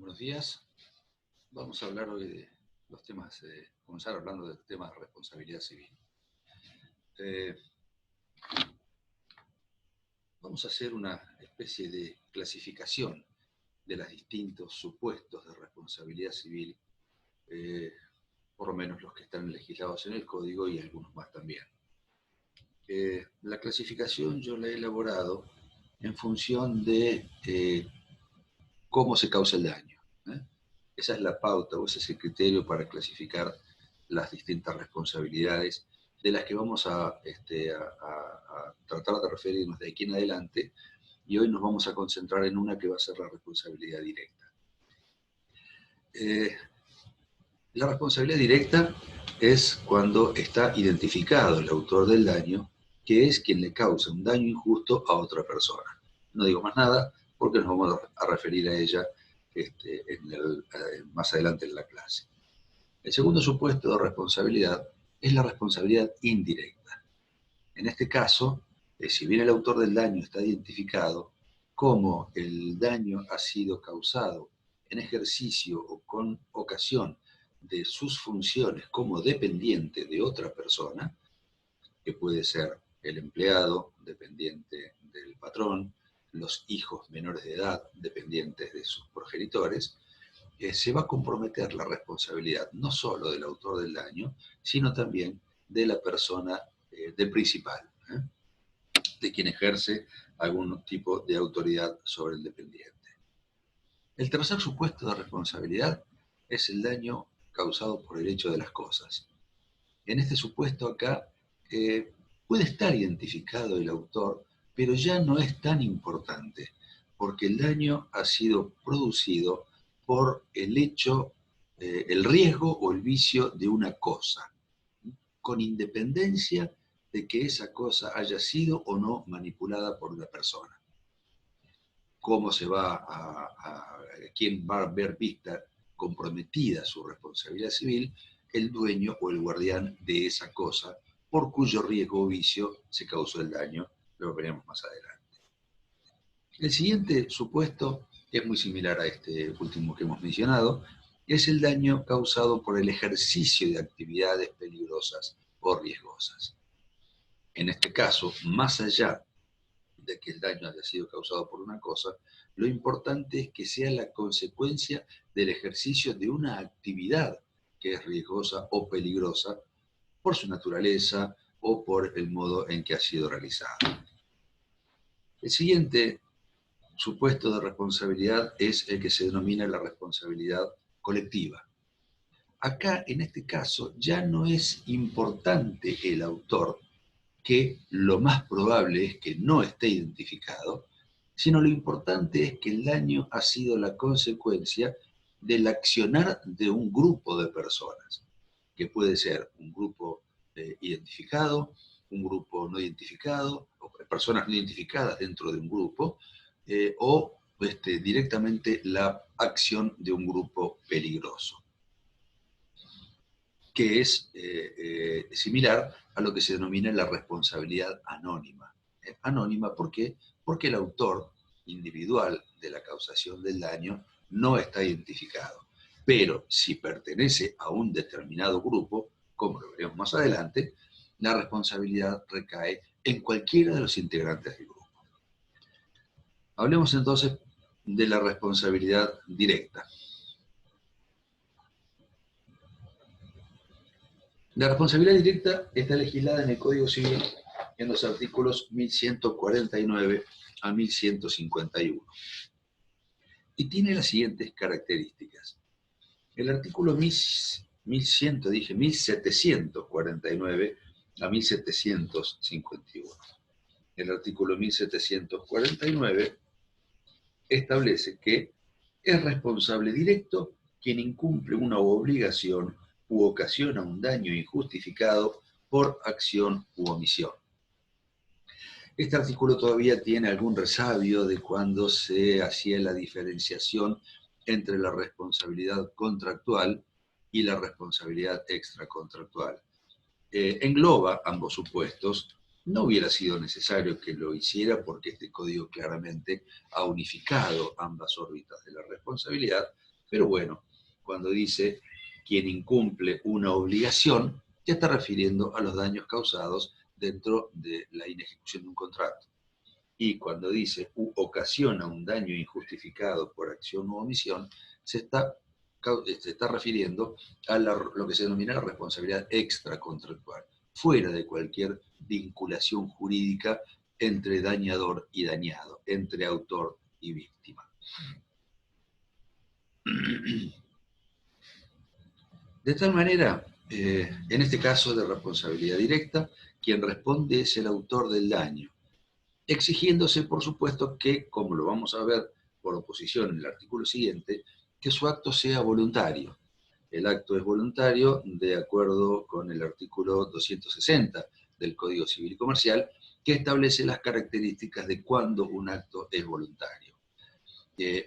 Buenos días. Vamos a hablar hoy de los temas, comenzar hablando del tema de responsabilidad civil. Vamos a hacer una especie de clasificación de los distintos supuestos de responsabilidad civil, por lo menos los que están legislados en el Código y algunos más también. La clasificación yo la he elaborado en función de cómo se causa el daño. Esa es la pauta o ese es el criterio para clasificar las distintas responsabilidades de las que vamos a tratar de referirnos de aquí en adelante, y hoy nos vamos a concentrar en una que va a ser la responsabilidad directa. La responsabilidad directa es cuando está identificado el autor del daño, que es quien le causa un daño injusto a otra persona. No digo más nada porque nos vamos a referir a ella más adelante en la clase. El segundo supuesto de responsabilidad es la responsabilidad indirecta. En este caso, si bien el autor del daño está identificado, como el daño ha sido causado en ejercicio o con ocasión de sus funciones como dependiente de otra persona, que puede ser el empleado dependiente del patrón, los hijos menores de edad dependientes de sus progenitores, se va a comprometer la responsabilidad no solo del autor del daño, sino también de la persona, del principal, de quien ejerce algún tipo de autoridad sobre el dependiente. El tercer supuesto de responsabilidad es el daño causado por el hecho de las cosas. En este supuesto acá puede estar identificado el autor, pero ya no es tan importante, porque el daño ha sido producido por el hecho, el riesgo o el vicio de una cosa, con independencia de que esa cosa haya sido o no manipulada por una persona. ¿Cómo se va quién va a ver vista comprometida su responsabilidad civil? El dueño o el guardián de esa cosa, por cuyo riesgo o vicio se causó el daño. Lo veremos más adelante. El siguiente supuesto es muy similar a este último que hemos mencionado, es el daño causado por el ejercicio de actividades peligrosas o riesgosas. En este caso, más allá de que el daño haya sido causado por una cosa, lo importante es que sea la consecuencia del ejercicio de una actividad que es riesgosa o peligrosa por su naturaleza o por el modo en que ha sido realizada. El siguiente supuesto de responsabilidad es el que se denomina la responsabilidad colectiva. Acá, en este caso, ya no es importante el autor, que lo más probable es que no esté identificado, sino lo importante es que el daño ha sido la consecuencia del accionar de un grupo de personas, que puede ser un grupo identificado, un grupo no identificado, o personas no identificadas dentro de un grupo, o directamente la acción de un grupo peligroso, que es similar a lo que se denomina la responsabilidad anónima. Anónima, ¿por qué? Porque el autor individual de la causación del daño no está identificado. Pero si pertenece a un determinado grupo, como lo veremos más adelante, la responsabilidad recae en cualquiera de los integrantes del grupo. Hablemos entonces de la responsabilidad directa. La responsabilidad directa está legislada en el Código Civil en los artículos 1149 a 1151. Y tiene las siguientes características. El artículo 1749 a 1751. El artículo 1749 establece que es responsable directo quien incumple una obligación u ocasiona un daño injustificado por acción u omisión. Este artículo todavía tiene algún resabio de cuando se hacía la diferenciación entre la responsabilidad contractual y la responsabilidad extracontractual. Engloba ambos supuestos. No hubiera sido necesario que lo hiciera porque este código claramente ha unificado ambas órbitas de la responsabilidad, Pero bueno, cuando dice quien incumple una obligación, se está refiriendo a los daños causados dentro de la inejecución de un contrato. Y cuando dice ocasiona un daño injustificado por acción u omisión, se está refiriendo a lo que se denomina la responsabilidad extracontractual, fuera de cualquier vinculación jurídica entre dañador y dañado, entre autor y víctima. De tal manera, en este caso de responsabilidad directa, quien responde es el autor del daño, exigiéndose, por supuesto, que, como lo vamos a ver por oposición en el artículo siguiente, que su acto sea voluntario. El acto es voluntario de acuerdo con el artículo 260 del Código Civil y Comercial, que establece las características de cuándo un acto es voluntario.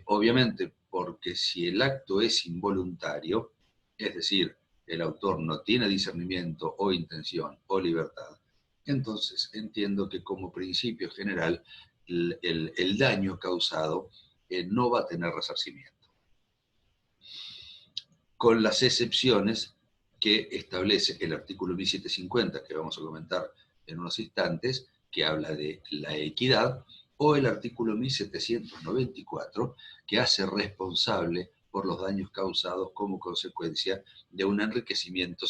Obviamente, porque si el acto es involuntario, es decir, el autor no tiene discernimiento o intención o libertad, entonces entiendo que como principio general el daño causado no va a tener resarcimiento. Con las excepciones que establece el artículo 1750, que vamos a comentar en unos instantes, que habla de la equidad, o el artículo 1794, que hace responsable por los daños causados como consecuencia de un enriquecimiento,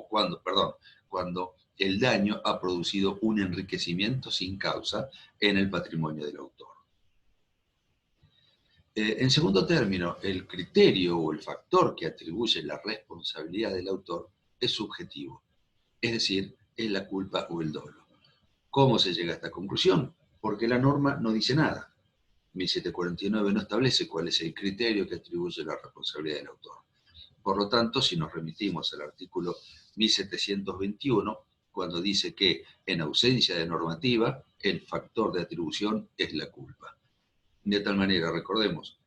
cuando el daño ha producido un enriquecimiento sin causa en el patrimonio del autor. En segundo término, el criterio o el factor que atribuye la responsabilidad del autor es subjetivo, es decir, es la culpa o el dolo. ¿Cómo se llega a esta conclusión? Porque la norma no dice nada. 1749 no establece cuál es el criterio que atribuye la responsabilidad del autor. Por lo tanto, si nos remitimos al artículo 1721, cuando dice que en ausencia de normativa, el factor de atribución es la culpa. De tal manera, recordemos,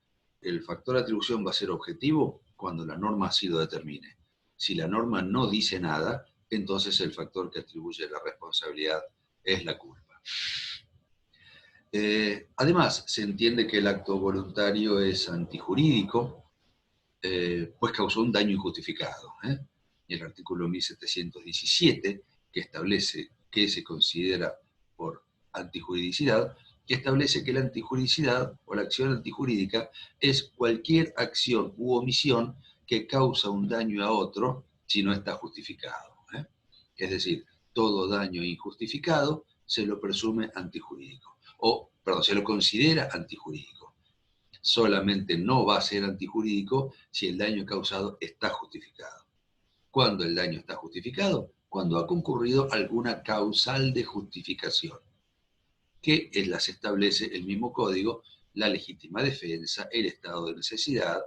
el factor de atribución va a ser objetivo cuando la norma así lo determine. Si la norma no dice nada, entonces el factor que atribuye la responsabilidad es la culpa. Además, se entiende que el acto voluntario es antijurídico, pues causó un daño injustificado. El artículo 1717, que establece que se considera por antijuridicidad, que establece que la antijuridicidad o la acción antijurídica es cualquier acción u omisión que causa un daño a otro si no está justificado. Es decir, todo daño injustificado se lo presume antijurídico, se lo considera antijurídico. Solamente no va a ser antijurídico si el daño causado está justificado. ¿Cuándo el daño está justificado? Cuando ha concurrido alguna causal de justificación, que las establece el mismo código: la legítima defensa, el estado de necesidad,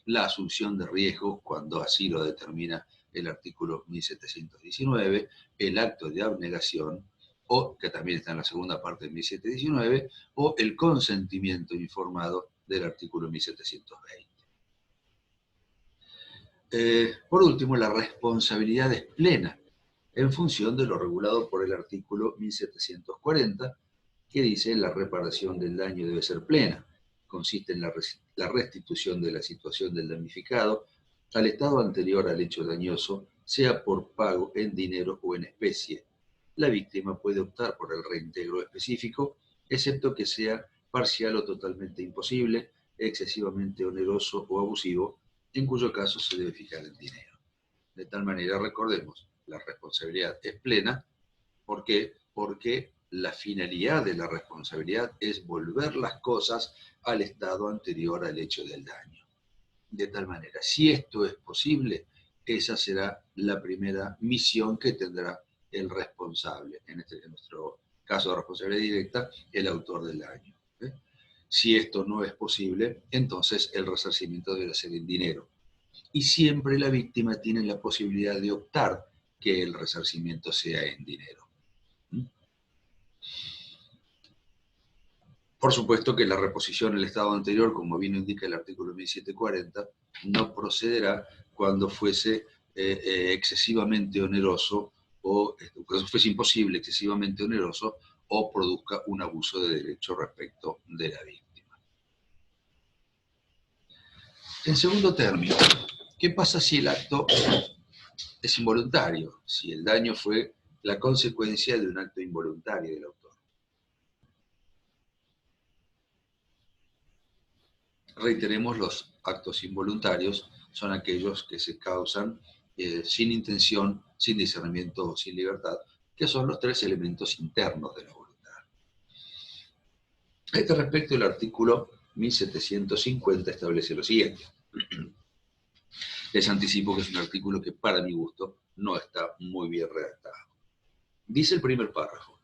la asunción de riesgos, cuando así lo determina el artículo 1719, el acto de abnegación, o que también está en la segunda parte de 1719, o el consentimiento informado del artículo 1720. Por último, la responsabilidad es plena, en función de lo regulado por el artículo 1740, que dice la reparación del daño debe ser plena. Consiste en la restitución de la situación del damnificado al estado anterior al hecho dañoso, sea por pago en dinero o en especie. La víctima puede optar por el reintegro específico, excepto que sea parcial o totalmente imposible, excesivamente oneroso o abusivo, en cuyo caso se debe fijar el dinero. De tal manera, recordemos, la responsabilidad es plena. ¿Por qué? Porque la finalidad de la responsabilidad es volver las cosas al estado anterior al hecho del daño. De tal manera, si esto es posible, esa será la primera misión que tendrá el responsable, en nuestro caso de responsabilidad directa, el autor del daño. Si esto no es posible, entonces el resarcimiento debe ser en dinero. Y siempre la víctima tiene la posibilidad de optar que el resarcimiento sea en dinero. Por supuesto que la reposición al estado anterior, como bien indica el artículo 1740, no procederá cuando fuese excesivamente oneroso o cuando fuese imposible, excesivamente oneroso, o produzca un abuso de derecho respecto de la víctima. En segundo término, ¿qué pasa si el acto es involuntario? Si el daño fue la consecuencia de un acto involuntario del autor. Reiteremos, los actos involuntarios son aquellos que se causan sin intención, sin discernimiento o sin libertad, que son los tres elementos internos de la voluntad. A este respecto, el artículo 1750 establece lo siguiente. Les anticipo que es un artículo que, para mi gusto, no está muy bien redactado. Dice el primer párrafo: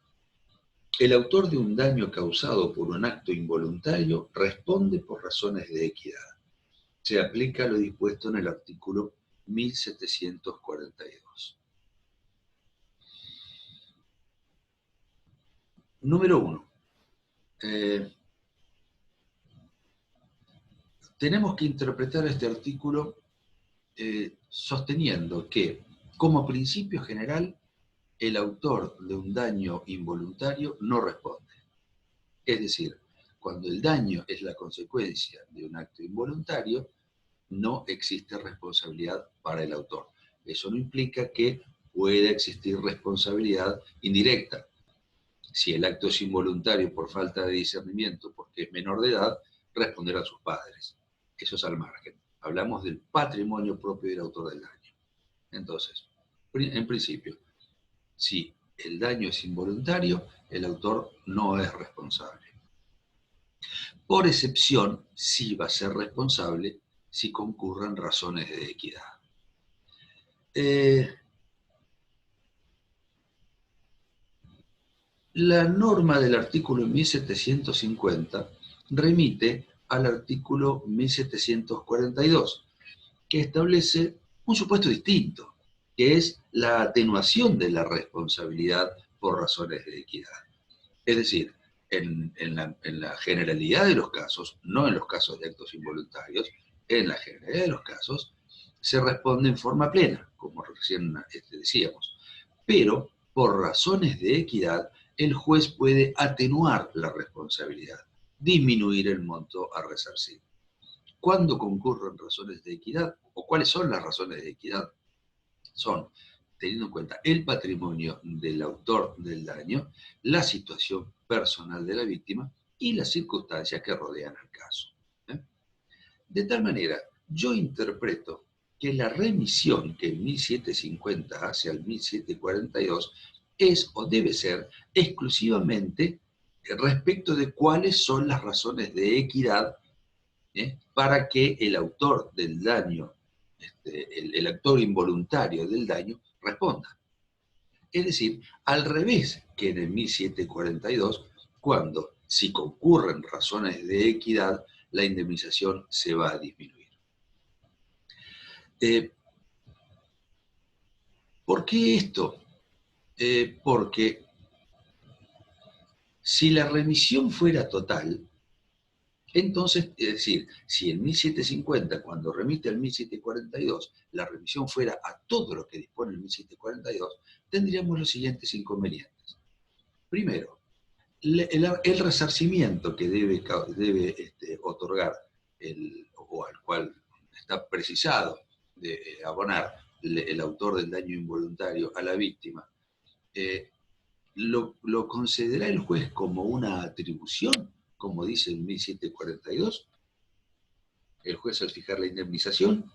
el autor de un daño causado por un acto involuntario responde por razones de equidad. Se aplica lo dispuesto en el artículo 1742. Número 1. Tenemos que interpretar este artículo sosteniendo que, como principio general, el autor de un daño involuntario no responde. Es decir, cuando el daño es la consecuencia de un acto involuntario, no existe responsabilidad para el autor. Eso no implica que pueda existir responsabilidad indirecta. Si el acto es involuntario por falta de discernimiento, porque es menor de edad, responderán sus padres. Eso es al margen. Hablamos del patrimonio propio del autor del daño. Entonces, en principio, si el daño es involuntario, el autor no es responsable. Por excepción, sí va a ser responsable si concurran razones de equidad. La norma del artículo 1750 remite al artículo 1742, que establece un supuesto distinto, que es la atenuación de la responsabilidad por razones de equidad. Es decir, en la generalidad de los casos, no en los casos de actos involuntarios, en la generalidad de los casos, se responde en forma plena, como recién decíamos. Pero, por razones de equidad, el juez puede atenuar la responsabilidad, disminuir el monto a resarcir. ¿Cuándo concurren razones de equidad? ¿O cuáles son las razones de equidad? Son, teniendo en cuenta el patrimonio del autor del daño, la situación personal de la víctima y las circunstancias que rodean al caso. De tal manera, yo interpreto que la remisión que el 1750 hace al 1742 es o debe ser exclusivamente respecto de cuáles son las razones de equidad para que el autor del daño, el actor involuntario del daño, responda. Es decir, al revés que en el 1742, cuando si concurren razones de equidad, la indemnización se va a disminuir. ¿Por qué esto? Porque si la remisión fuera total, entonces, es decir, si en 1750, cuando remite al 1742, la remisión fuera a todo lo que dispone el 1742, tendríamos los siguientes inconvenientes. Primero, el resarcimiento que debe otorgar o al cual está precisado de abonar el autor del daño involuntario a la víctima, lo concederá el juez como una atribución, como dice el 1742. El juez, al fijar la indemnización,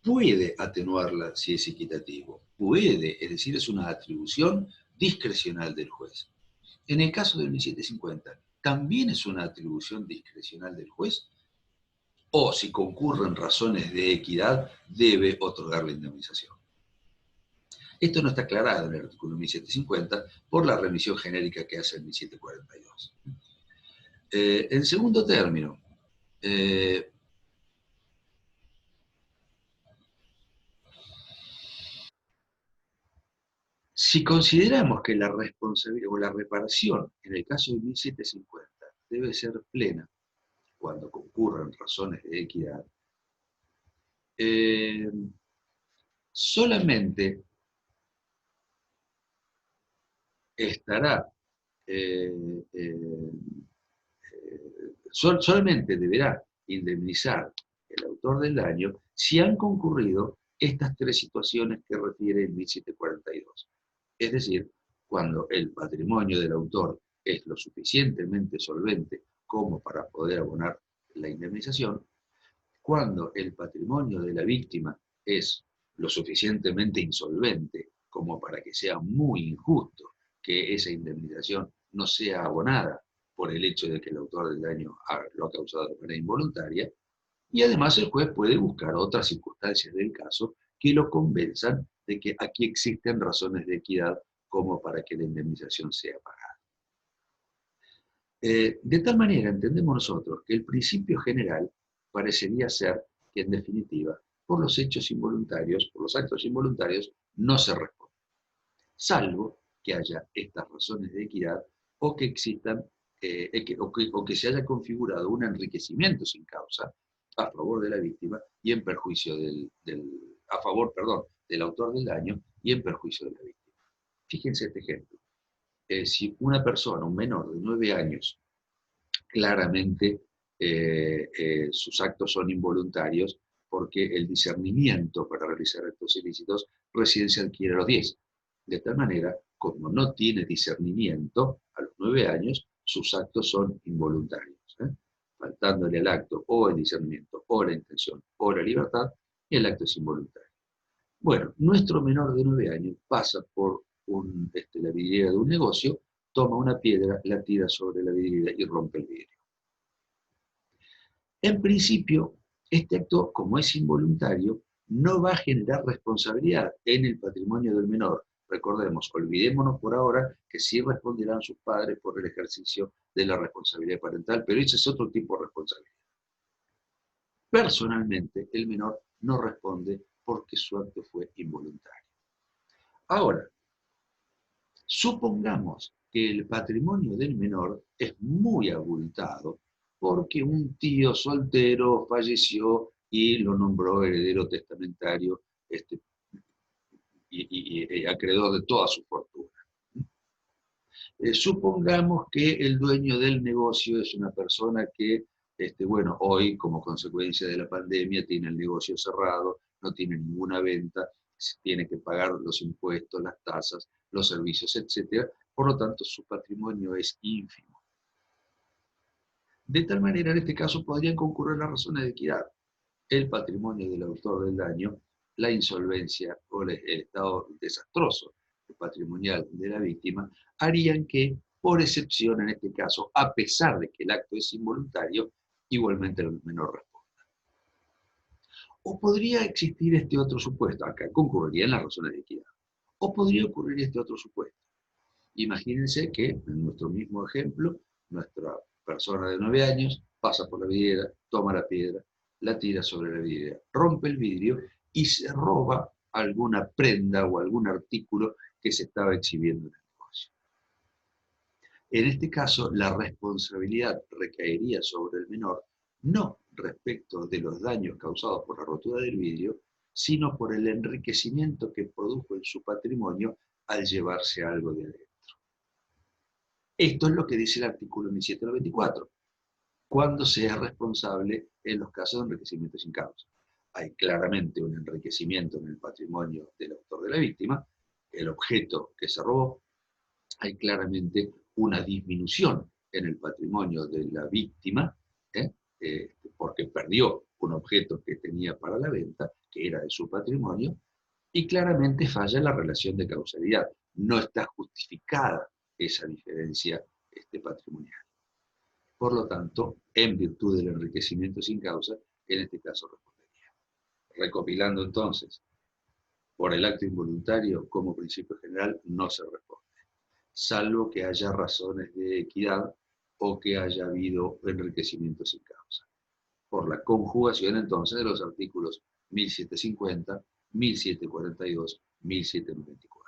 puede atenuarla si es equitativo. Puede, es decir, es una atribución discrecional del juez. En el caso del 1750, también es una atribución discrecional del juez, o si concurren razones de equidad, debe otorgar la indemnización. Esto no está aclarado en el artículo 1750 por la remisión genérica que hace el 1742. En segundo término, si consideramos que la responsabilidad o la reparación en el caso del 1750 debe ser plena cuando concurran razones de equidad, solamente estará, solamente deberá indemnizar el autor del daño si han concurrido estas tres situaciones que refiere el 1742. Es decir, cuando el patrimonio del autor es lo suficientemente solvente como para poder abonar la indemnización, cuando el patrimonio de la víctima es lo suficientemente insolvente como para que sea muy injusto que esa indemnización no sea abonada por el hecho de que el autor del daño lo ha causado de manera involuntaria, y además el juez puede buscar otras circunstancias del caso que lo convenzan de que aquí existen razones de equidad como para que la indemnización sea pagada. De tal manera entendemos nosotros que el principio general parecería ser que en definitiva por los hechos involuntarios, por los actos involuntarios, no se responde, salvo que haya estas razones de equidad o que existan o que se haya configurado un enriquecimiento sin causa a favor de la víctima y en perjuicio a favor, perdón, del autor del daño y en perjuicio de la víctima. Fíjense este ejemplo. Si una persona, un menor de 9 años, claramente sus actos son involuntarios porque el discernimiento para realizar actos ilícitos recién se adquiere a los 10. De tal manera, como no tiene discernimiento a los 9 años, sus actos son involuntarios. Faltándole al acto o el discernimiento, o la intención, o la libertad, el acto es involuntario. Bueno, nuestro menor de 9 años pasa por la vidriera de un negocio, toma una piedra, la tira sobre la vidriera y rompe el vidrio. En principio, este acto, como es involuntario, no va a generar responsabilidad en el patrimonio del menor. Recordemos, olvidémonos por ahora que sí responderán sus padres por el ejercicio de la responsabilidad parental, pero ese es otro tipo de responsabilidad. Personalmente, el menor no responde porque su acto fue involuntario. Ahora, supongamos que el patrimonio del menor es muy abultado porque un tío soltero falleció y lo nombró heredero testamentario y acreedor de toda su fortuna. Supongamos que el dueño del negocio es una persona que, bueno, hoy como consecuencia de la pandemia tiene el negocio cerrado, no tiene ninguna venta, tiene que pagar los impuestos, las tasas, los servicios, etc. Por lo tanto, su patrimonio es ínfimo. De tal manera, en este caso, podrían concurrir las razones de equidad. El patrimonio del autor del daño, la insolvencia o el estado desastroso patrimonial de la víctima, harían que, por excepción en este caso, a pesar de que el acto es involuntario, igualmente el menor responda. O podría existir este otro supuesto, acá concurrirían las razones de equidad. O podría ocurrir este otro supuesto. Imagínense que, en nuestro mismo ejemplo, nuestra persona de 9 años pasa por la vidriera, toma la piedra, la tira sobre la vidriera, rompe el vidrio y se roba alguna prenda o algún artículo que se estaba exhibiendo en el negocio. En este caso, la responsabilidad recaería sobre el menor, no respecto de los daños causados por la rotura del vidrio, sino por el enriquecimiento que produjo en su patrimonio al llevarse algo de adentro. Esto es lo que dice el artículo 1794, cuando sea responsable en los casos de enriquecimiento sin causa. Hay claramente un enriquecimiento en el patrimonio del autor de la víctima, el objeto que se robó, hay claramente una disminución en el patrimonio de la víctima, porque perdió un objeto que tenía para la venta, que era de su patrimonio, y claramente falla la relación de causalidad. No está justificada esa diferencia patrimonial. Por lo tanto, en virtud del enriquecimiento sin causa, en este caso respondería. Recopilando entonces, por el acto involuntario, como principio general, no se responde, salvo que haya razones de equidad o que haya habido enriquecimiento sin causa. Por la conjugación entonces de los artículos 1750, 1742, 1794.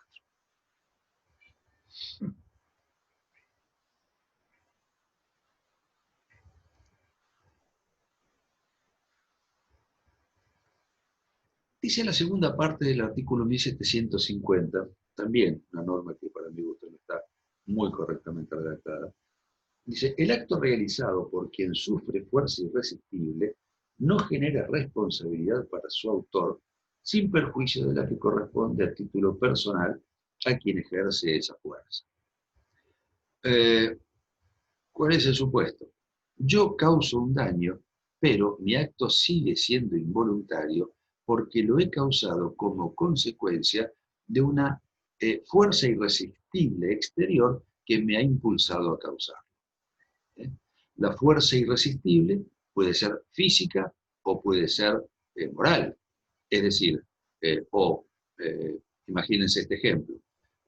Dice la segunda parte del artículo 1750, también una norma que para mi gusto no está muy correctamente redactada, dice, el acto realizado por quien sufre fuerza irresistible no genera responsabilidad para su autor, sin perjuicio de la que corresponde a título personal a quien ejerce esa fuerza. ¿Cuál es el supuesto? Yo causo un daño, pero mi acto sigue siendo involuntario porque lo he causado como consecuencia de una fuerza irresistible exterior que me ha impulsado a causar. La fuerza irresistible puede ser física o puede ser moral. Es decir, imagínense este ejemplo.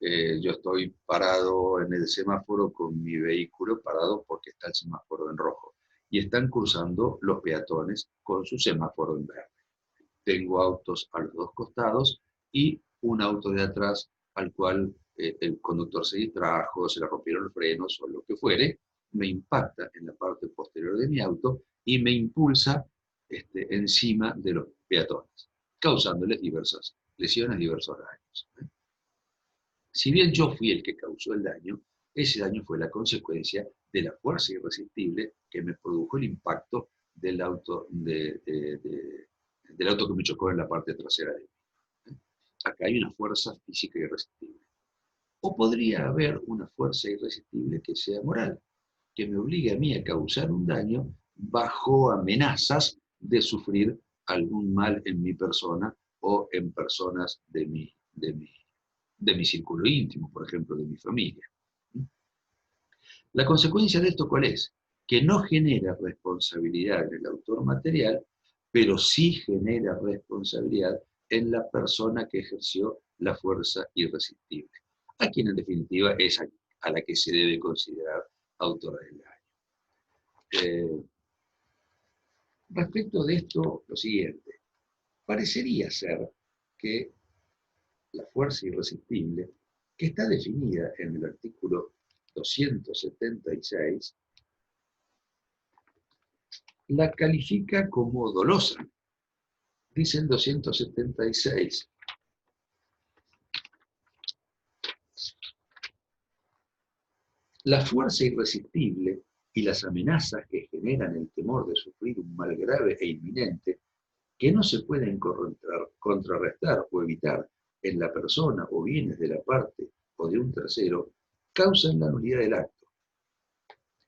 Yo estoy parado en el semáforo con mi vehículo parado porque está el semáforo en rojo y están cruzando los peatones con su semáforo en verde. Tengo autos a los dos costados y un auto de atrás al cual el conductor se distrajo, se le rompieron los frenos o lo que fuere, me impacta en la parte posterior de mi auto y me impulsa encima de los peatones, causándoles diversas lesiones, diversos daños. Si bien yo fui el que causó el daño, ese daño fue la consecuencia de la fuerza irresistible que me produjo el impacto del auto, del auto que me chocó en la parte trasera de mí. Acá hay una fuerza física irresistible. O podría haber una fuerza irresistible que sea moral, que me obligue a mí a causar un daño bajo amenazas de sufrir algún mal en mi persona o en personas de mi círculo íntimo, por ejemplo, de mi familia. La consecuencia de esto, ¿cuál es? Que no genera responsabilidad en el autor material, pero sí genera responsabilidad en la persona que ejerció la fuerza irresistible, a quien en definitiva es a la que se debe considerar autora del daño. Respecto de esto, lo siguiente. Parecería ser que la fuerza irresistible, que está definida en el artículo 276, la califica como dolosa. Dice el 276. La fuerza irresistible y las amenazas que generan el temor de sufrir un mal grave e inminente, que no se pueden contrarrestar o evitar en la persona o bienes de la parte o de un tercero, causan la nulidad del acto.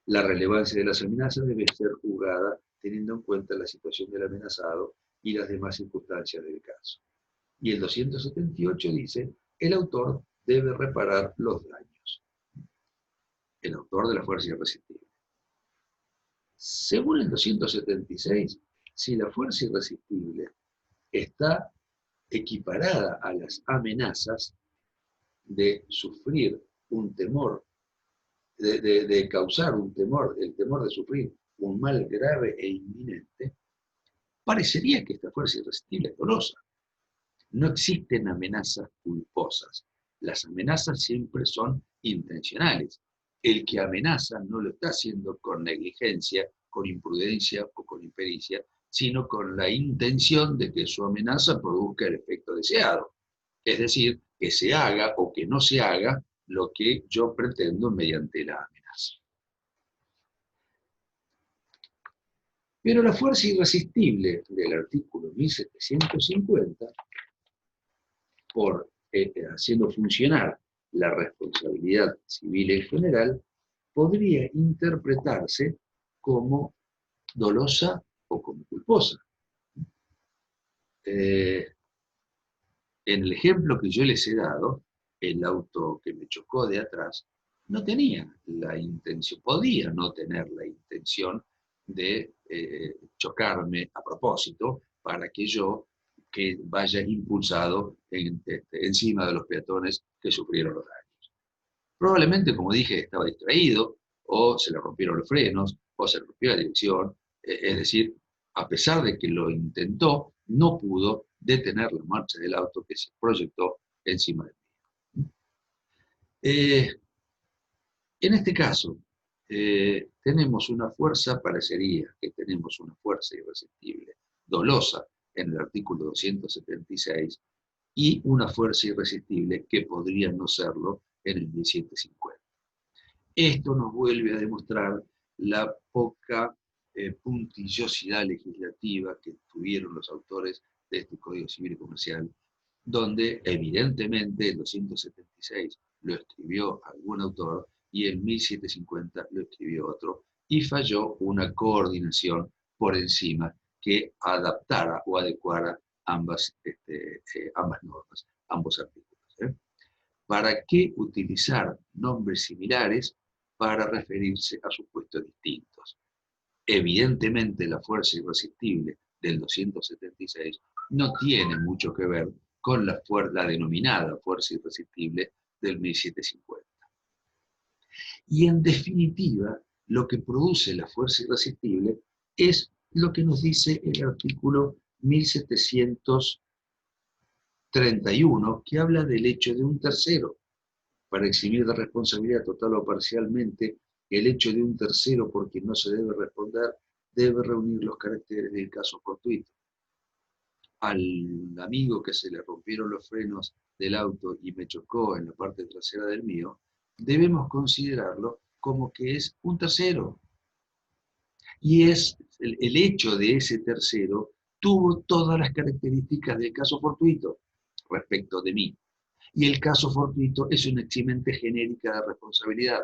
La relevancia de las amenazas debe ser juzgada teniendo en cuenta la situación del amenazado y las demás circunstancias del caso. Y el 278 dice, el autor debe reparar los daños. El autor de la fuerza irresistible. Según el 276, si la fuerza irresistible está equiparada a las amenazas de sufrir un temor, de causar un temor, el temor de sufrir un mal grave e inminente, parecería que esta fuerza irresistible es dolosa. No existen amenazas culposas. Las amenazas siempre son intencionales. El que amenaza no lo está haciendo con negligencia, con imprudencia o con impericia, sino con la intención de que su amenaza produzca el efecto deseado. Es decir, que se haga o que no se haga lo que yo pretendo mediante la amenaza. Pero la fuerza irresistible del artículo 1750, haciendo funcionar la responsabilidad civil en general, podría interpretarse como dolosa o como culposa. En el ejemplo que yo les he dado, el auto que me chocó de atrás no tenía la intención, podía no tener la intención de chocarme a propósito para que yo vaya impulsado encima de los peatones que sufrieron los daños. Probablemente, como dije, estaba distraído, o se le rompieron los frenos, o se le rompió la dirección, es decir, a pesar de que lo intentó, no pudo detener la marcha del auto que se proyectó encima de mí. En este caso, tenemos una fuerza, parecería que tenemos una fuerza irresistible, dolosa, en el artículo 276, y una fuerza irresistible que podría no serlo en el 1750. Esto nos vuelve a demostrar la poca puntillosidad legislativa que tuvieron los autores de este Código Civil y Comercial, donde evidentemente el 276 lo escribió algún autor y el 1750 lo escribió otro, y falló una coordinación por encima que adaptara o adecuara ambas normas, ambos artículos. ¿Para qué utilizar nombres similares para referirse a supuestos distintos? Evidentemente la fuerza irresistible del 276 no tiene mucho que ver con la denominada fuerza irresistible del 1750. Y en definitiva, lo que produce la fuerza irresistible es lo que nos dice el artículo 1731, que habla del hecho de un tercero. Para eximir de responsabilidad total o parcialmente el hecho de un tercero por quien no se debe responder, debe reunir los caracteres del caso fortuito. Al amigo que se le rompieron los frenos del auto y me chocó en la parte trasera del mío, debemos considerarlo como que es un tercero. Y es el hecho de ese tercero tuvo todas las características del caso fortuito respecto de mí. Y el caso fortuito es una eximente genérica de responsabilidad.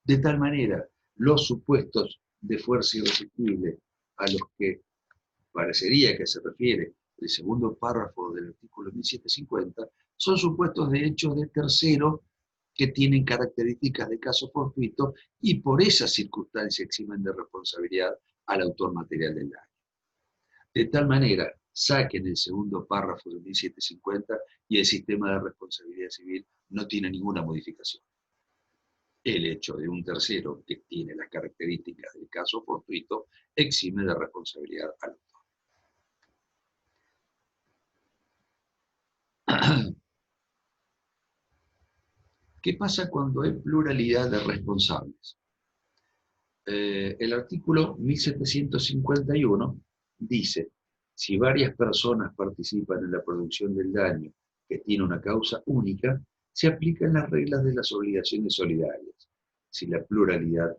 De tal manera, los supuestos de fuerza irresistible a los que parecería que se refiere el segundo párrafo del artículo 1750 son supuestos de hechos de tercero que tienen características de caso fortuito y por esa circunstancia eximen de responsabilidad al autor material del daño. De tal manera, saquen el segundo párrafo del 1750 y el sistema de responsabilidad civil no tiene ninguna modificación. El hecho de un tercero que tiene las características del caso fortuito exime de responsabilidad al autor. ¿Qué pasa cuando hay pluralidad de responsables? El artículo 1751 dice, si varias personas participan en la producción del daño que tiene una causa única, se aplican las reglas de las obligaciones solidarias. Si la pluralidad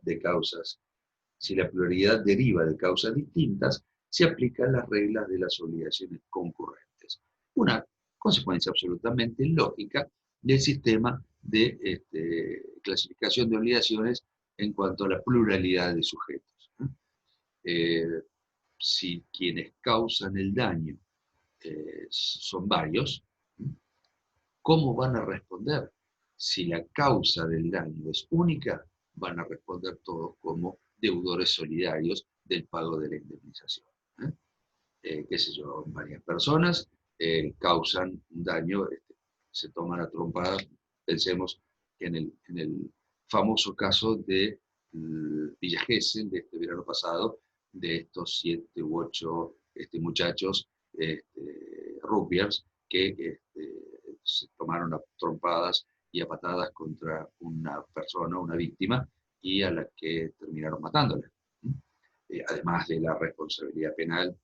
deriva de causas distintas, se aplican las reglas de las obligaciones concurrentes. Una consecuencia absolutamente lógica del sistema de clasificación de obligaciones en cuanto a la pluralidad de sujetos. Si quienes causan el daño son varios, ¿cómo van a responder? Si la causa del daño es única, van a responder todos como deudores solidarios del pago de la indemnización. Qué sé yo, varias personas causan un daño, se toman a trompadas, pensemos en el famoso caso de Villa Gesell, de este verano pasado, de estos 7 u 8 muchachos rugbyers que se tomaron a trompadas y a patadas contra una persona, una víctima, y a la que terminaron matándola. Además de la responsabilidad penal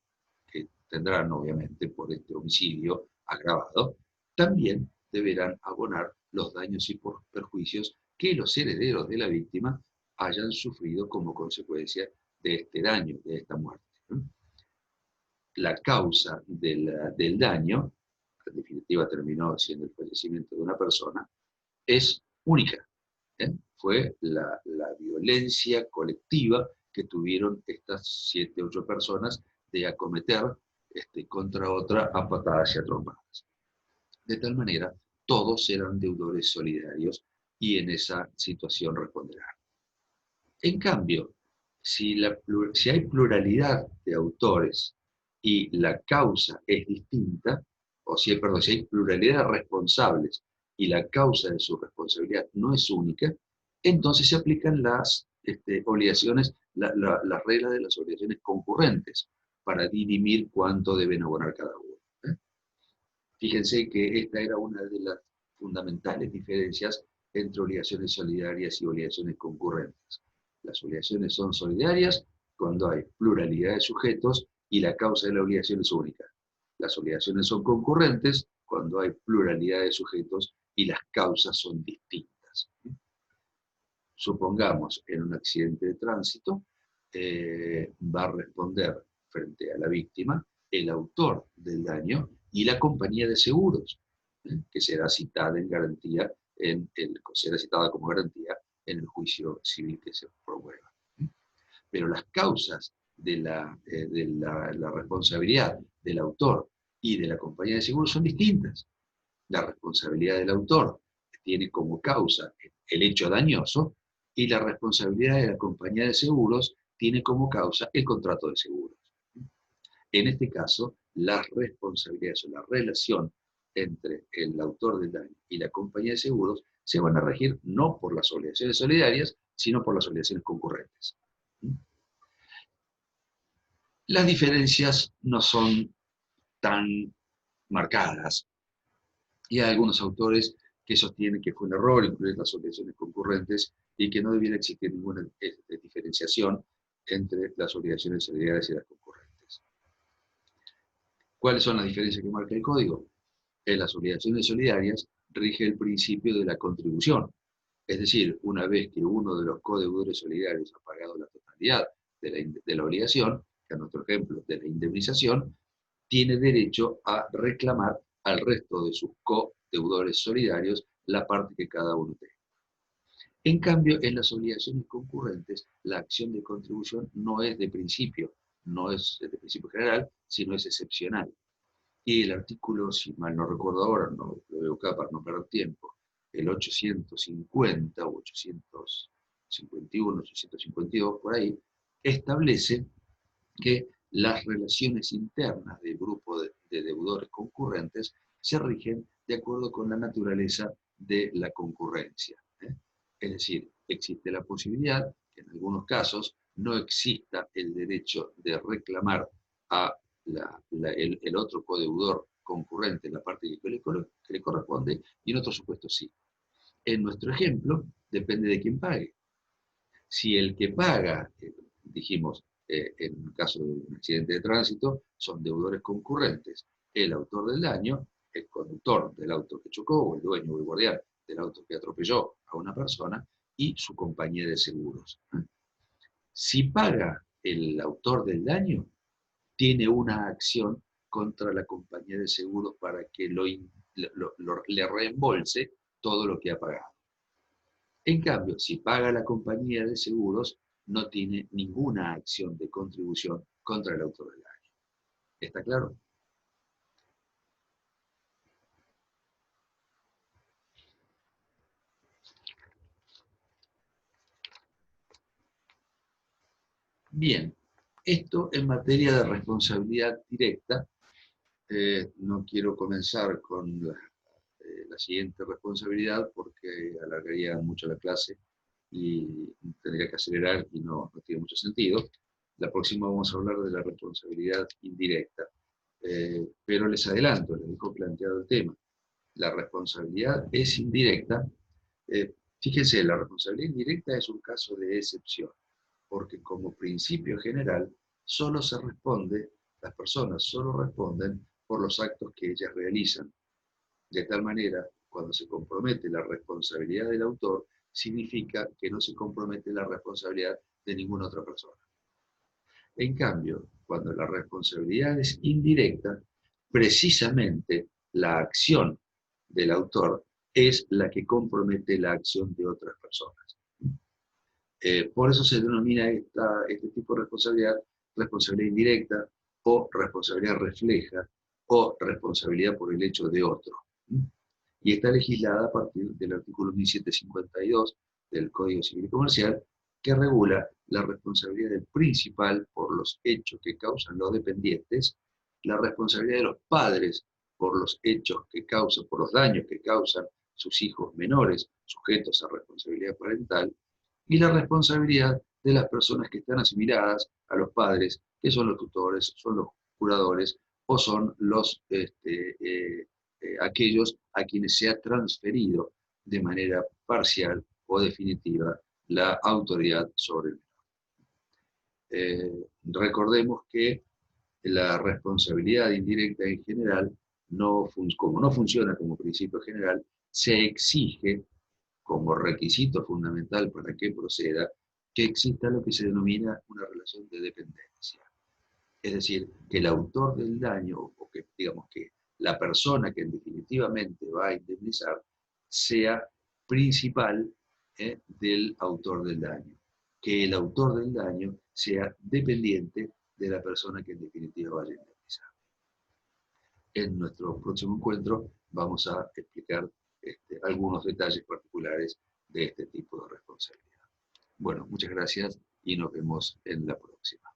que tendrán obviamente por este homicidio agravado, también deberán abonar los daños y perjuicios que los herederos de la víctima hayan sufrido como consecuencia de este daño, de esta muerte. La causa del daño, en definitiva terminó siendo el fallecimiento de una persona, es única. Fue la violencia colectiva que tuvieron estas 7 u 8 personas de acometer contra otra a patadas y a trompadas. De tal manera, todos eran deudores solidarios y en esa situación responderán. En cambio, si hay pluralidad de autores y la causa es distinta, o si hay pluralidad de responsables y la causa de su responsabilidad no es única, entonces se aplican las obligaciones, las reglas de las obligaciones concurrentes para dirimir cuánto deben abonar cada uno. Fíjense que esta era una de las fundamentales diferencias entre obligaciones solidarias y obligaciones concurrentes. Las obligaciones son solidarias cuando hay pluralidad de sujetos y la causa de la obligación es única. Las obligaciones son concurrentes cuando hay pluralidad de sujetos y las causas son distintas. Supongamos en un accidente de tránsito, va a responder frente a la víctima el autor del daño y la compañía de seguros, que será citada en garantía, será citada como garantía en el juicio civil que se promueva. Pero las causas de la responsabilidad del autor y de la compañía de seguros son distintas. La responsabilidad del autor tiene como causa el hecho dañoso y la responsabilidad de la compañía de seguros tiene como causa el contrato de seguros. En este caso, las responsabilidades o la relación entre el autor del daño y la compañía de seguros se van a regir no por las obligaciones solidarias, sino por las obligaciones concurrentes. Las diferencias no son tan marcadas y hay algunos autores que sostienen que fue un error incluir las obligaciones concurrentes y que no debiera existir ninguna diferenciación entre las obligaciones solidarias y las concurrentes. ¿Cuáles son las diferencias que marca el código? En las obligaciones solidarias rige el principio de la contribución, es decir, una vez que uno de los codeudores solidarios ha pagado la totalidad de la obligación, que en nuestro ejemplo de la indemnización, tiene derecho a reclamar al resto de sus codeudores solidarios la parte que cada uno tenga. En cambio, en las obligaciones concurrentes, la acción de contribución no es de principio, no es de principio general, sino es excepcional. Y el artículo, si mal no recuerdo ahora, no lo veo acá para no perder tiempo, el 850 o 851, 852, por ahí, establece que las relaciones internas del grupo de deudores concurrentes se rigen de acuerdo con la naturaleza de la concurrencia. Es decir, existe la posibilidad que en algunos casos no exista el derecho de reclamar a el otro codeudor concurrente en la parte que le corresponde, y en otros supuestos sí. En nuestro ejemplo, depende de quién pague. Si el que paga, dijimos, en el caso de un accidente de tránsito, son deudores concurrentes, el autor del daño, el conductor del auto que chocó, o el dueño o el guardián del auto que atropelló a una persona, y su compañía de seguros. Si paga el autor del daño, tiene una acción contra la compañía de seguros para que le reembolse todo lo que ha pagado. En cambio, si paga la compañía de seguros, no tiene ninguna acción de contribución contra el autor del daño. ¿Está claro? Bien, esto en materia de responsabilidad directa. No quiero comenzar con la siguiente responsabilidad porque alargaría mucho la clase y tendría que acelerar y no tiene mucho sentido. La próxima vamos a hablar de la responsabilidad indirecta. Pero les adelanto, les dejo planteado el tema. La responsabilidad es indirecta. Fíjense, la responsabilidad indirecta es un caso de excepción, porque como principio general, solo se responde, las personas solo responden por los actos que ellas realizan. De tal manera, cuando se compromete la responsabilidad del autor, significa que no se compromete la responsabilidad de ninguna otra persona. En cambio, cuando la responsabilidad es indirecta, precisamente la acción del autor es la que compromete la acción de otras personas. Por eso se denomina este tipo de responsabilidad indirecta, o responsabilidad refleja, o responsabilidad por el hecho de otro. Y está legislada a partir del artículo 1752 del Código Civil y Comercial, que regula la responsabilidad del principal por los hechos que causan los dependientes, la responsabilidad de los padres por los hechos que causan, por los daños que causan sus hijos menores sujetos a responsabilidad parental, y la responsabilidad de las personas que están asimiladas a los padres, que son los tutores, son los curadores, o son aquellos a quienes se ha transferido de manera parcial o definitiva la autoridad sobre el menor. Recordemos que la responsabilidad indirecta en general, como no funciona como principio general, se exige como requisito fundamental para que proceda que exista lo que se denomina una relación de dependencia. Es decir, que el autor del daño, o que digamos que la persona que definitivamente va a indemnizar, sea principal del autor del daño. Que el autor del daño sea dependiente de la persona que en definitiva vaya a indemnizar. En nuestro próximo encuentro vamos a explicar algunos detalles particulares de este tipo de responsabilidad. Bueno, muchas gracias y nos vemos en la próxima.